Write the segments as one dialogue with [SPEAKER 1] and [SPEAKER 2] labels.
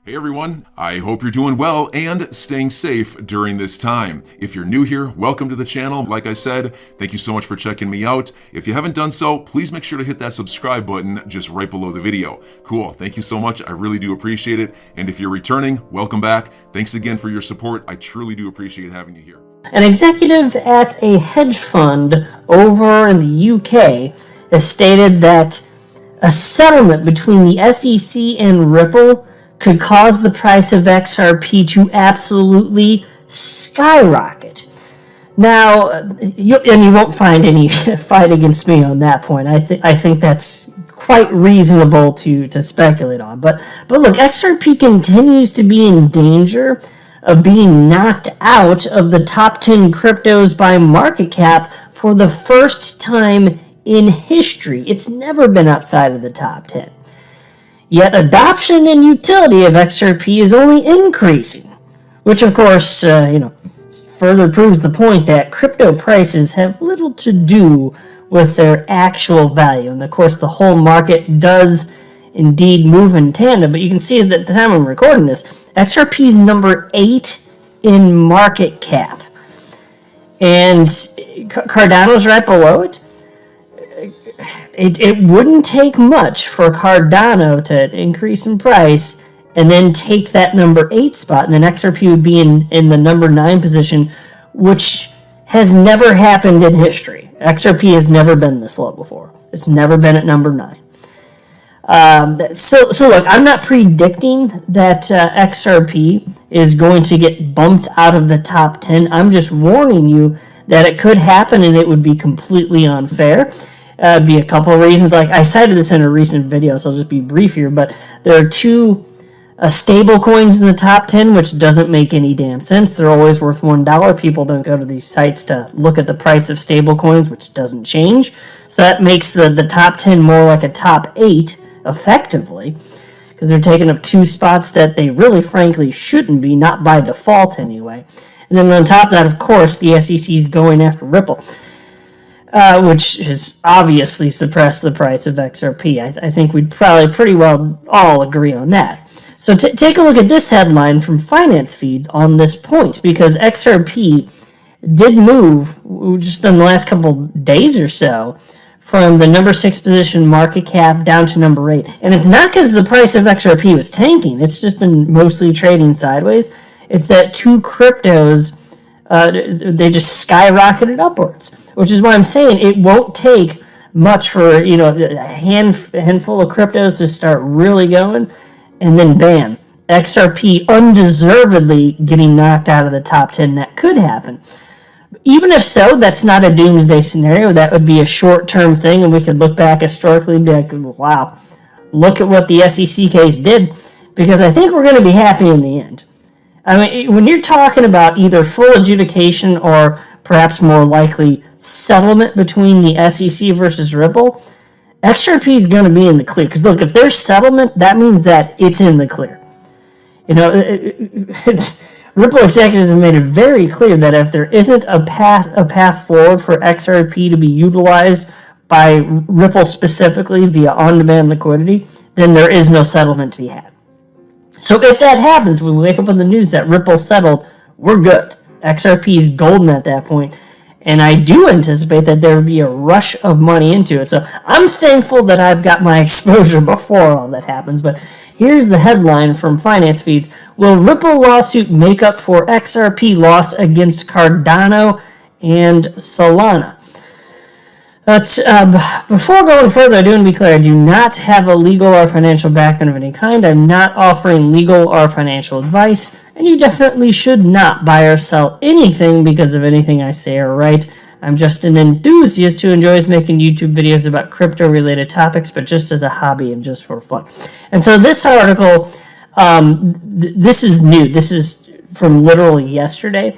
[SPEAKER 1] Hey everyone, I hope you're doing well and staying safe during this time. If you're new here, welcome to the channel. Like I said, thank you so much for checking me out. If you haven't done so, please make sure to hit that subscribe button just right below the video. Cool, thank you so much. I really do appreciate it. And if you're returning, welcome back. Thanks again for your support. I truly do appreciate having you here.
[SPEAKER 2] An executive at a hedge fund over in the UK has stated that a settlement between the SEC and Ripple could cause the price of XRP to absolutely skyrocket. Now, you won't find any fight against me on that point. I think that's quite reasonable to speculate on. But look, XRP continues to be in danger of being knocked out of the top 10 cryptos by market cap for the first time in history. It's never been outside of the top 10. Yet adoption and utility of XRP is only increasing, which of course, further proves the point that crypto prices have little to do with their actual value. And of course, the whole market does indeed move in tandem, but you can see that at the time I'm recording this, XRP is number 8 in market cap. And Cardano's right below it. It wouldn't take much for Cardano to increase in price and then take that number 8 spot, and then XRP would be in the number 9 position, which has never happened in history. XRP has never been this low before. It's never been at number 9. So look, I'm not predicting that XRP is going to get bumped out of the top 10. I'm just warning you that it could happen and it would be completely unfair. Be a couple of reasons. Like I cited this in a recent video, so I'll just be brief here. But there are two stable coins in the top 10, which doesn't make any damn sense. They're always worth $1. People don't go to these sites to look at the price of stable coins, which doesn't change. So that makes the top 10 more like a top 8, effectively, because they're taking up 2 spots that they really, frankly, shouldn't be, not by default anyway. And then on top of that, of course, the SEC is going after Ripple, which has obviously suppressed the price of XRP. I think we'd probably pretty well all agree on that. So take a look at this headline from Finance Feeds on this point, because XRP did move just in the last couple days or so from the number 6 position market cap down to number 8. And it's not because the price of XRP was tanking. It's just been mostly trading sideways. It's that 2 cryptos, they just skyrocketed upwards, which is why I'm saying it won't take much for a handful of cryptos to start really going, and then bam, XRP undeservedly getting knocked out of the top 10. That could happen. Even if so, that's not a doomsday scenario. That would be a short-term thing, and we could look back historically and be like, wow, look at what the SEC case did, because I think we're going to be happy in the end. I mean, when you're talking about either full adjudication or perhaps more likely settlement between the SEC versus Ripple, XRP is going to be in the clear. Because look, if there's settlement, that means that it's in the clear. Ripple executives have made it very clear that if there isn't a path forward for XRP to be utilized by Ripple specifically via on-demand liquidity, then there is no settlement to be had. So if that happens, when we wake up on the news that Ripple settled, we're good. XRP is golden at that point. And I do anticipate that there will be a rush of money into it. So I'm thankful that I've got my exposure before all that happens. But here's the headline from Finance Feeds. Will Ripple lawsuit make up for XRP loss against Cardano and Solana? But before going further, I do want to be clear, I do not have a legal or financial background of any kind. I'm not offering legal or financial advice, and you definitely should not buy or sell anything because of anything I say or write. I'm just an enthusiast who enjoys making YouTube videos about crypto-related topics, but just as a hobby and just for fun. And so this article, this is new. This is from literally yesterday.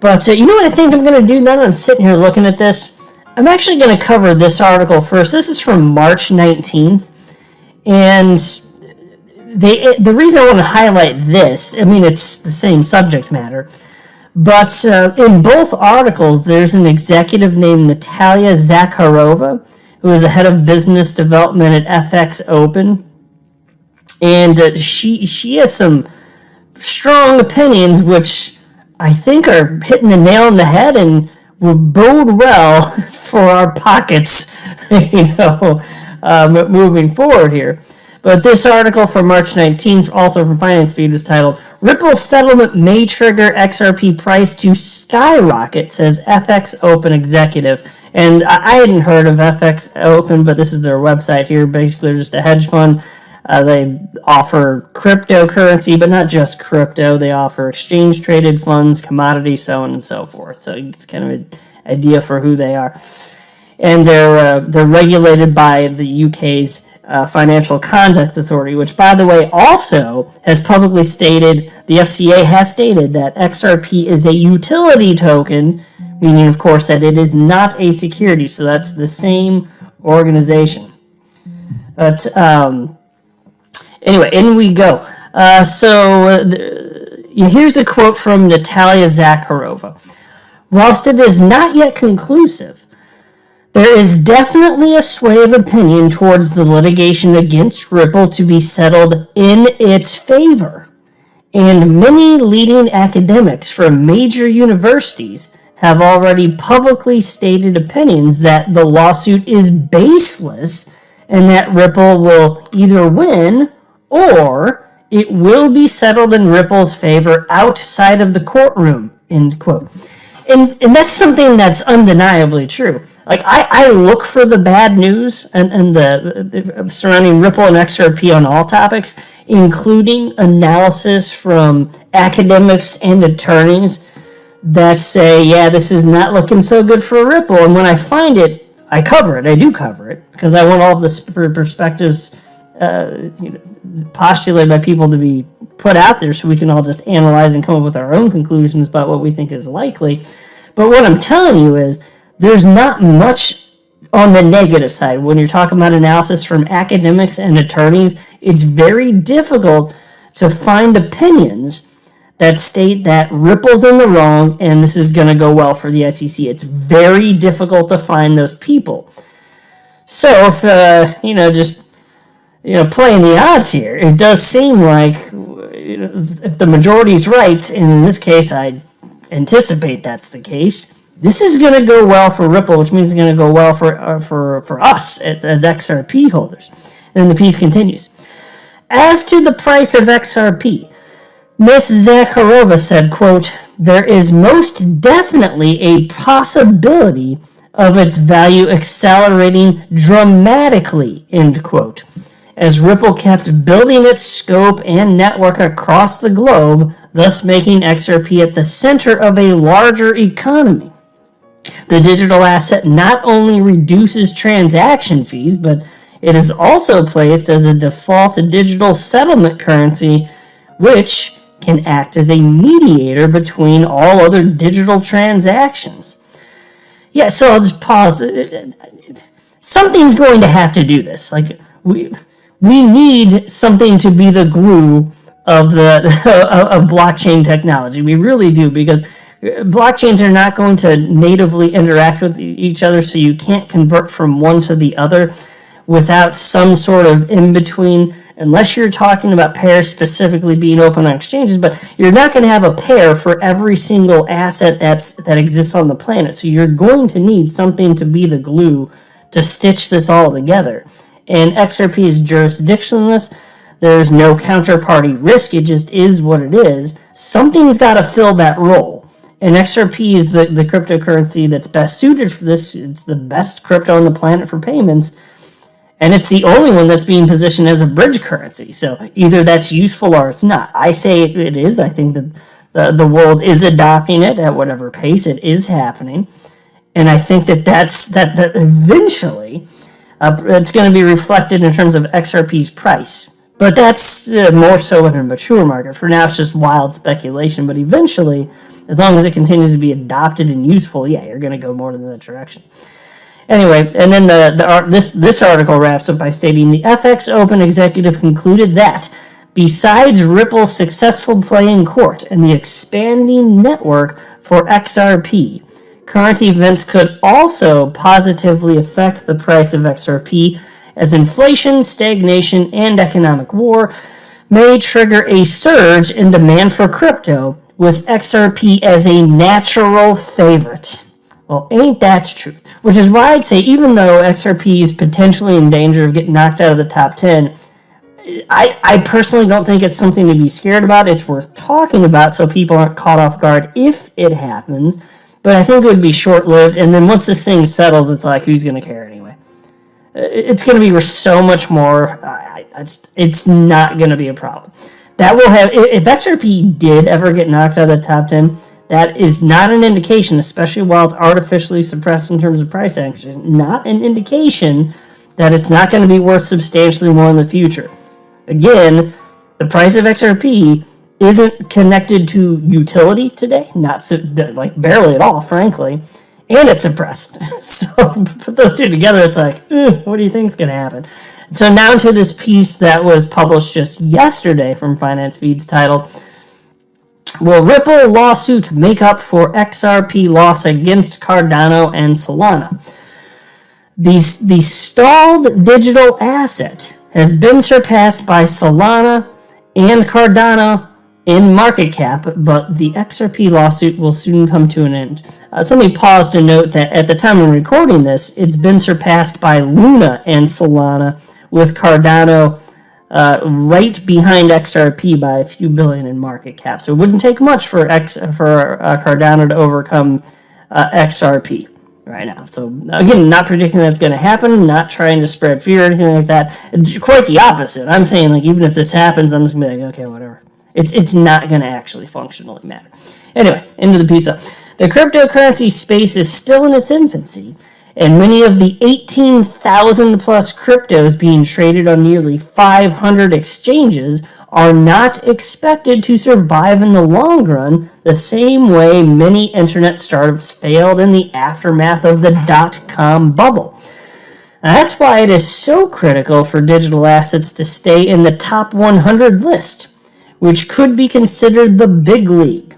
[SPEAKER 2] But you know what I think I'm going to do now that I'm sitting here looking at this? I'm actually going to cover this article first. This is from March 19th, and the reason I want to highlight this, I mean, it's the same subject matter, but in both articles, there's an executive named Natalia Zakharova, who is the head of business development at FX Open, and she has some strong opinions, which I think are hitting the nail on the head and will bode well for our pockets, moving forward here. But this article from March 19th, also from Finance Feed, is titled, Ripple Settlement May Trigger XRP Price to Skyrocket, says FX Open Executive. And I hadn't heard of FX Open, but this is their website here. Basically, they're just a hedge fund. They offer cryptocurrency, but not just crypto. They offer exchange-traded funds, commodities, so on and so forth. So kind of an idea for who they are. And they're regulated by the UK's Financial Conduct Authority, which, by the way, also has publicly stated, the FCA has stated that XRP is a utility token, meaning, of course, that it is not a security. So that's the same organization. But anyway, in we go. Here's a quote from Natalia Zakharova. Whilst it is not yet conclusive, there is definitely a sway of opinion towards the litigation against Ripple to be settled in its favor. And many leading academics from major universities have already publicly stated opinions that the lawsuit is baseless and that Ripple will either win or it will be settled in Ripple's favor outside of the courtroom, end quote. And that's something that's undeniably true. Like, I look for the bad news and the surrounding Ripple and XRP on all topics, including analysis from academics and attorneys that say, yeah, this is not looking so good for Ripple. And when I find it, I cover it. I do cover it because I want all the perspectives postulated by people to be put out there so we can all just analyze and come up with our own conclusions about what we think is likely. But what I'm telling you is there's not much on the negative side. When you're talking about analysis from academics and attorneys, it's very difficult to find opinions that state that Ripple's in the wrong and this is going to go well for the SEC. It's very difficult to find those people. So if, playing the odds here, it does seem like if the majority's right, and in this case I anticipate that's the case, this is going to go well for Ripple, which means it's going to go well for us as XRP holders. And then the piece continues. As to the price of XRP, Ms. Zakharova said, quote, there is most definitely a possibility of its value accelerating dramatically, end quote, as Ripple kept building its scope and network across the globe, thus making XRP at the center of a larger economy. The digital asset not only reduces transaction fees, but it is also placed as a default digital settlement currency, which can act as a mediator between all other digital transactions. Yeah, so I'll just pause. Something's going to have to do this. Like, we need something to be the glue of blockchain technology. We really do, because blockchains are not going to natively interact with each other, so you can't convert from one to the other without some sort of in-between, unless you're talking about pairs specifically being open on exchanges, but you're not going to have a pair for every single asset that exists on the planet. So you're going to need something to be the glue to stitch this all together. And XRP is jurisdictionless. There's no counterparty risk. It just is what it is. Something's got to fill that role. And XRP is the cryptocurrency that's best suited for this. It's the best crypto on the planet for payments. And it's the only one that's being positioned as a bridge currency. So either that's useful or it's not. I say it is. I think that the world is adopting it at whatever pace. It is happening. And I think that eventually it's going to be reflected in terms of XRP's price. But that's more so in a mature market. For now, it's just wild speculation. But eventually, as long as it continues to be adopted and useful, yeah, you're going to go more in that direction. Anyway, and then this article wraps up by stating the FX Open executive concluded that besides Ripple's successful play in court and the expanding network for XRP, current events could also positively affect the price of XRP as inflation, stagnation, and economic war may trigger a surge in demand for crypto, with XRP as a natural favorite. Well, ain't that the truth? Which is why I'd say, even though XRP is potentially in danger of getting knocked out of the top 10, I personally don't think it's something to be scared about. It's worth talking about so people aren't caught off guard if it happens. But I think it would be short-lived, and then once this thing settles, it's like, who's going to care anyway? It's going to be worth so much more. It's not going to be a problem. That will have, if XRP did ever get knocked out of the top 10, that is not an indication, especially while it's artificially suppressed in terms of price action, not an indication that it's not going to be worth substantially more in the future. Again, the price of XRP isn't connected to utility today, not so, like barely at all, frankly, and it's suppressed. So put those two together, it's like, what do you think's going to happen? So now to this piece that was published just yesterday from Finance Feeds titled, "Will Ripple lawsuit make up for XRP loss against Cardano and Solana?" The stalled digital asset has been surpassed by Solana and Cardano in market cap, but the XRP lawsuit will soon come to an end. Let me pause to note that at the time of recording this, it's been surpassed by Luna and Solana, with Cardano right behind XRP by a few billion in market cap. So it wouldn't take much for Cardano to overcome XRP right now. So again, not predicting that's going to happen, not trying to spread fear or anything like that. It's quite the opposite. I'm saying, like, even if this happens, I'm just going to be like, okay, whatever. It's not going to actually functionally matter. Anyway, into the piece. The cryptocurrency space is still in its infancy, and many of the 18,000 plus cryptos being traded on nearly 500 exchanges are not expected to survive in the long run the same way many internet startups failed in the aftermath of the dot-com bubble. Now, that's why it is so critical for digital assets to stay in the top 100 list, which could be considered the big league.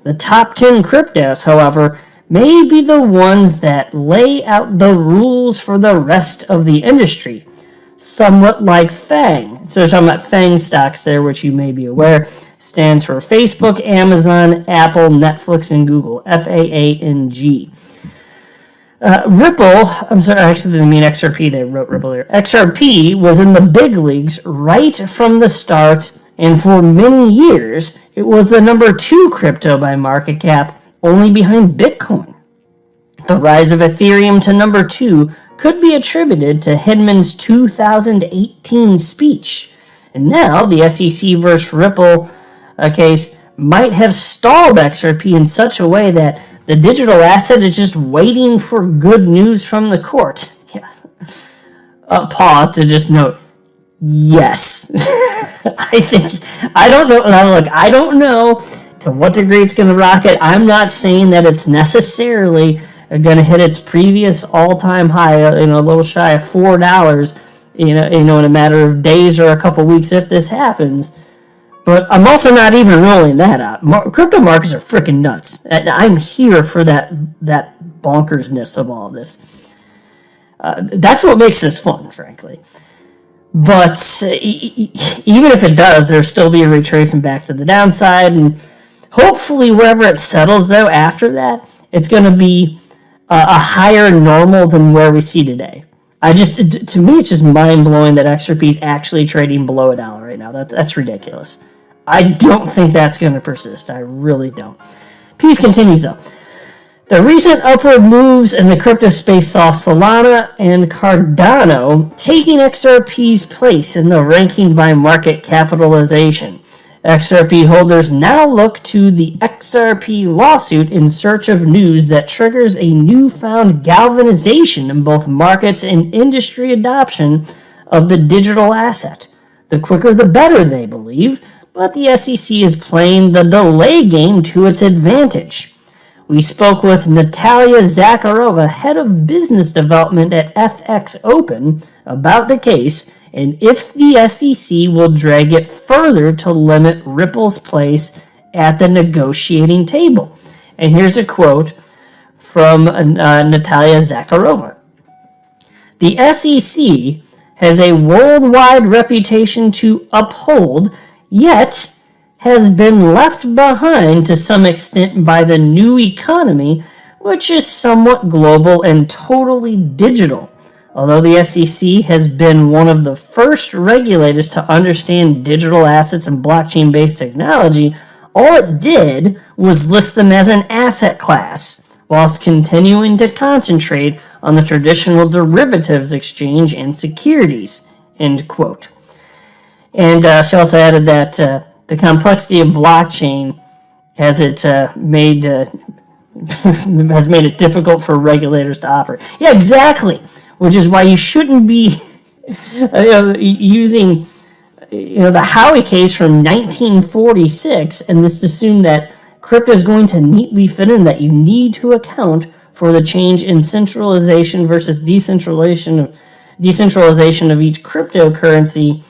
[SPEAKER 2] The top 10 cryptos, however, may be the ones that lay out the rules for the rest of the industry, somewhat like FANG. So we're talking about FANG stocks there, which you may be aware stands for Facebook, Amazon, Apple, Netflix, and Google, FAANG. Ripple, I'm sorry, actually, I mean XRP, they wrote Ripple here. XRP was in the big leagues right from the start, and for many years, it was the number 2 crypto by market cap, only behind Bitcoin. The rise of Ethereum to number 2 could be attributed to Hinman's 2018 speech. And now, the SEC versus Ripple case might have stalled XRP in such a way that the digital asset is just waiting for good news from the court. Yeah. Pause to just note, yes. I don't know to what degree it's going to rocket. I'm not saying that it's necessarily going to hit its previous all-time high, a little shy of $4, in a matter of days or a couple weeks if this happens. But I'm also not even ruling that out. Crypto markets are freaking nuts. I'm here for that bonkersness of all this. That's what makes this fun, frankly. But even if it does, there'll still be a retracement back to the downside, and hopefully wherever it settles, though, after that, it's going to be a higher normal than where we see today. To me, it's just mind-blowing that XRP is actually trading below $1 right now. That's ridiculous. I don't think that's going to persist. I really don't. Piece continues, though. The recent upward moves in the crypto space saw Solana and Cardano taking XRP's place in the ranking by market capitalization. XRP holders now look to the XRP lawsuit in search of news that triggers a newfound galvanization in both markets and industry adoption of the digital asset. The quicker the better, they believe, but the SEC is playing the delay game to its advantage. We spoke with Natalia Zakharova, head of business development at FX Open, about the case and if the SEC will drag it further to limit Ripple's place at the negotiating table. And here's a quote from Natalia Zakharova. The SEC has a worldwide reputation to uphold, yet has been left behind to some extent by the new economy, which is somewhat global and totally digital. Although the SEC has been one of the first regulators to understand digital assets and blockchain-based technology, all it did was list them as an asset class, whilst continuing to concentrate on the traditional derivatives exchange and securities, end quote. And she also added that the complexity of blockchain has made it difficult for regulators to operate. Yeah, exactly. Which is why you shouldn't be using the Howey case from 1946 and just assume that crypto is going to neatly fit in, that you need to account for the change in centralization versus decentralization of each cryptocurrency,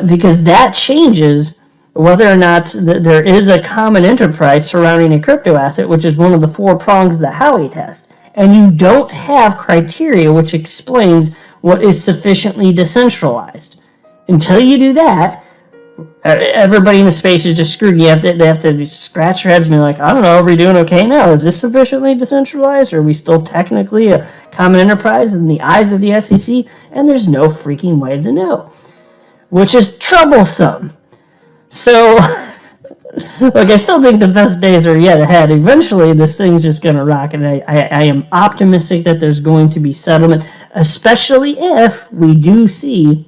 [SPEAKER 2] because that changes whether or not there is a common enterprise surrounding a crypto asset, which is one of the 4 prongs of the Howey test. And you don't have criteria which explains what is sufficiently decentralized. Until you do that, everybody in the space is just screwed. They have to scratch their heads and be like, I don't know, are we doing okay now? Is this sufficiently decentralized? Or are we still technically a common enterprise in the eyes of the SEC? And there's no freaking way to know, which is troublesome. So, look, I still think the best days are yet ahead. Eventually, this thing's just going to rock, and I am optimistic that there's going to be settlement, especially if we do see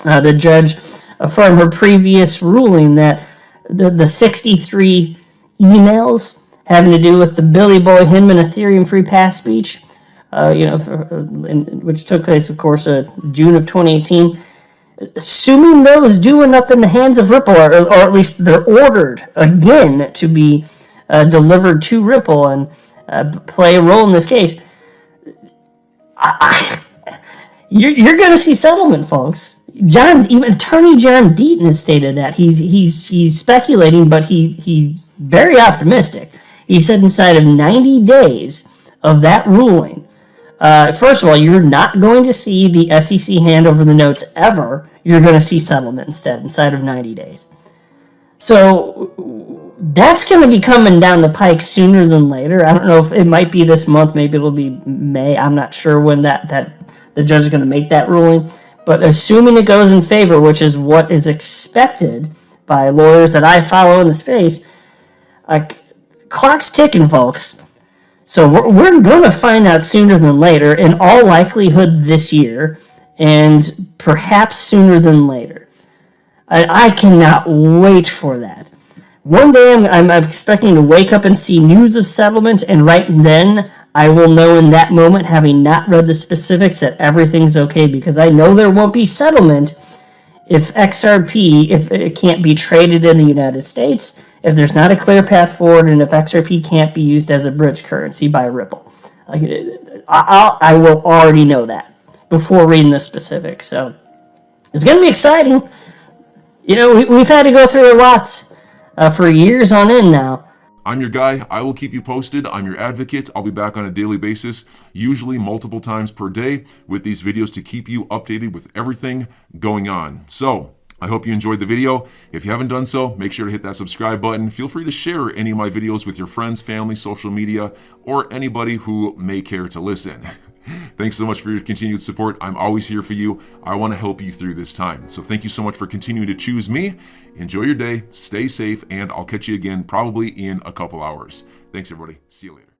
[SPEAKER 2] the judge affirm her previous ruling that the 63 emails having to do with the Billy Boy Hinman Ethereum free pass speech, which took place, of course, June of 2018, assuming those do end up in the hands of Ripple, or at least they're ordered again to be delivered to Ripple and play a role in this case, you're going to see settlement, folks. Even Attorney John Deaton has stated that he's speculating, but he's very optimistic. He said inside of 90 days of that ruling, first of all, you're not going to see the SEC hand over the notes ever. You're going to see settlement instead, inside of 90 days. So that's going to be coming down the pike sooner than later. I don't know if it might be this month. Maybe it'll be May. I'm not sure when that the judge is going to make that ruling. But assuming it goes in favor, which is what is expected by lawyers that I follow in the space, clock's ticking, folks. So we're going to find out sooner than later, in all likelihood this year, and perhaps sooner than later. I cannot wait for that. One day I'm expecting to wake up and see news of settlement, and right then I will know in that moment, having not read the specifics, that everything's okay, because I know there won't be settlement if XRP, if it can't be traded in the United States, if there's not a clear path forward, and if XRP can't be used as a bridge currency by Ripple. I will already know that before reading the specifics. So it's going to be exciting. We've had to go through a lot for years on end now.
[SPEAKER 1] I'm your guy. I will keep you posted. I'm your advocate. I'll be back on a daily basis, usually multiple times per day, with these videos to keep you updated with everything going on. So I hope you enjoyed the video. If you haven't done so, make sure to hit that subscribe button. Feel free to share any of my videos with your friends, family, social media, or anybody who may care to listen. Thanks so much for your continued support. I'm always here for you. I want to help you through this time. So thank you so much for continuing to choose me. Enjoy your day, stay safe, and I'll catch you again probably in a couple hours. Thanks, everybody. See you later.